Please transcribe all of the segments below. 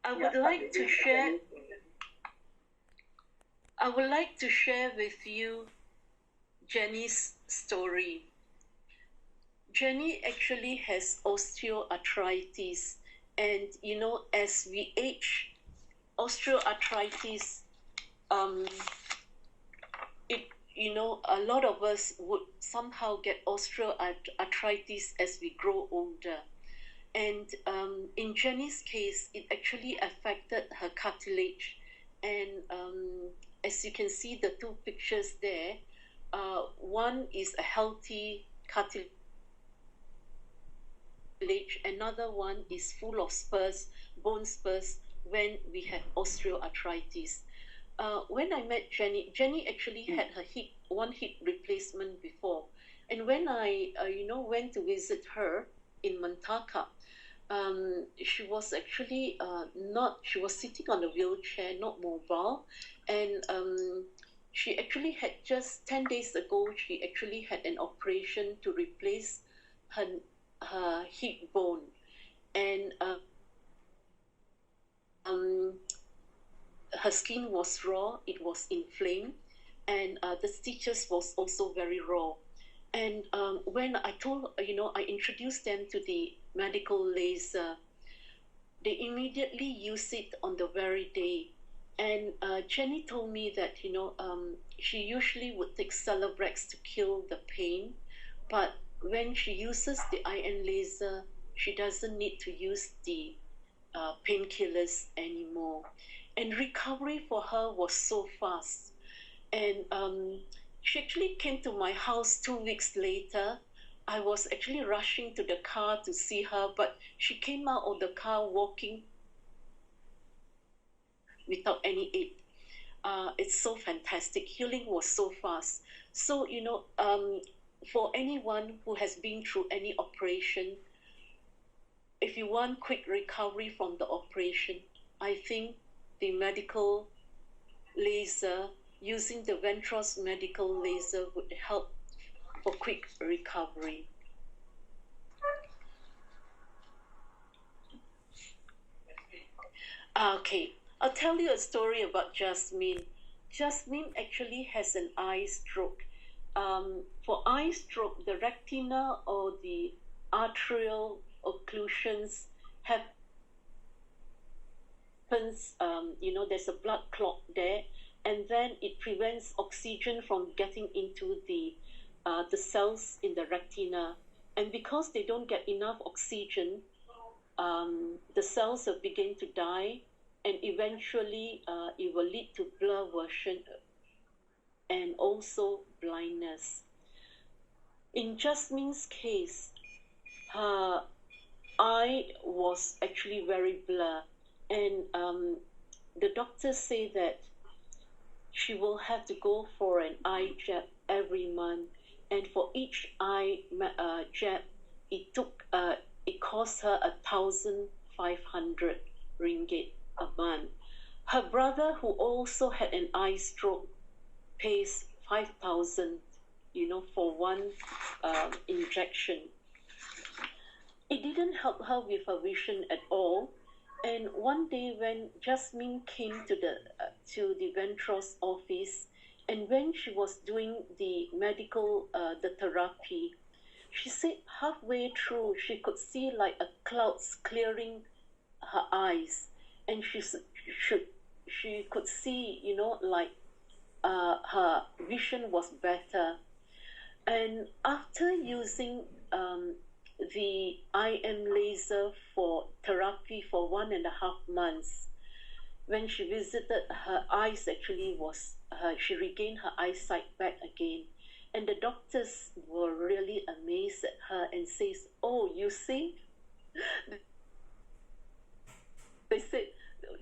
I would like to share with you Jenny's story. Jenny actually has osteoarthritis, and as we age, osteoarthritis, a lot of us would somehow get osteoarthritis as we grow older. And in Jenny's case, it actually affected her cartilage. And as you can see, the two pictures there, one is a healthy cartilage, another one is full of spurs, bone spurs, when we have osteoarthritis. When I met Jenny, Jenny actually had her one hip replacement before. And when I, went to visit her in Mantaka, she was actually she was sitting on a wheelchair, not mobile. And she actually had just 10 days ago, she actually had an operation to replace her hip bone. And her skin was raw, it was inflamed, and the stitches was also very raw. And when I I introduced them to the medical laser, they immediately used it on the very day. And Jenny told me that, she usually would take Celebrex to kill the pain, but when she uses the IM laser, she doesn't need to use the painkillers anymore. And recovery for her was so fast. And she actually came to my house 2 weeks later. I was actually rushing to the car to see her, but she came out of the car walking without any aid. It's so fantastic. Healing was so fast. So, for anyone who has been through any operation, if you want quick recovery from the operation, I think the medical laser, using the Vantros medical laser, would help for quick recovery. Okay, I'll tell you a story about Jasmine. Jasmine actually has an eye stroke. For eye stroke, the retina or the arterial occlusions happens, there's a blood clot there, and then it prevents oxygen from getting into the cells in the retina. And because they don't get enough oxygen, the cells will begin to die, and eventually it will lead to blur vision and also blindness. In Jasmine's case, her eye was actually very blurred, and the doctors say that she will have to go for an eye jab every month, and for each eye jab, it cost her 1,500 ringgit a month. Her brother, who also had an eye stroke, pays 5,000, for one injection. It didn't help her with her vision at all. And one day when Jasmine came to the Vantros office, and when she was doing the medical, the therapy, she said halfway through she could see like a clouds clearing her eyes, and she could see, her vision was better. And after using the IM laser for therapy for 1.5 months, when she visited, her eyes actually she regained her eyesight back again. And the doctors were really amazed at her and says, "Oh, you see?" They said,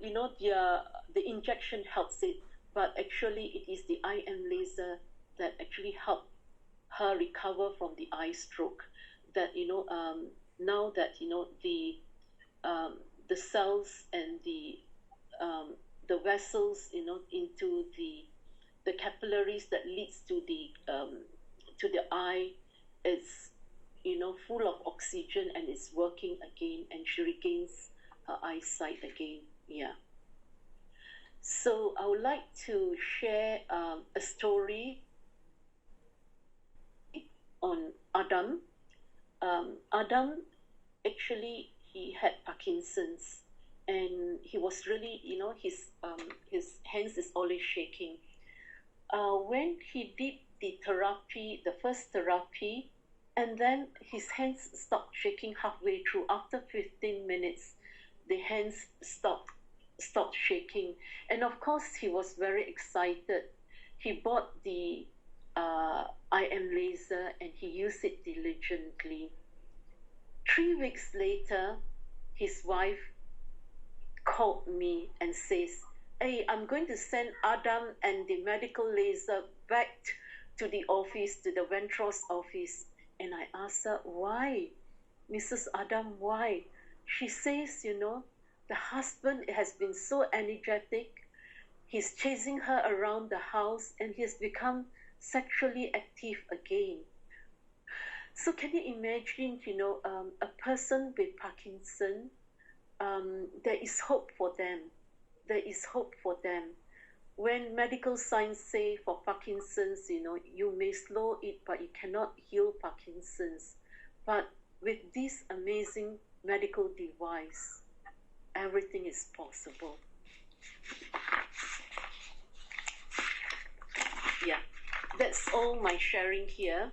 the injection helps it, but actually it is the IM laser that actually helped her recover from the eye stroke. That now that the cells and the vessels into the capillaries that leads to the eye is full of oxygen and it's working again, and she regains her eyesight again. Yeah. So I would like to share a story on Adam. Adam, actually, he had Parkinson's, and he was really, his hands is always shaking. When he did the therapy, the first therapy, and then his hands stopped shaking halfway through. After 15 minutes, the hands stopped shaking, and of course he was very excited. He bought the IM laser and he used it diligently. 3 weeks later, his wife called me and says, "Hey, I'm going to send Adam and the medical laser back to the office, to the Vantros office." And I asked her, "Why, Mrs. Adam, why?" She says, the husband has been so energetic. He's chasing her around the house and he's become sexually active again. So can you imagine, a person with Parkinson, there is hope for them. There is hope for them. When medical science say for Parkinson's, you may slow it, but you cannot heal Parkinson's. But with this amazing medical device, everything is possible. Yeah, that's all my sharing here.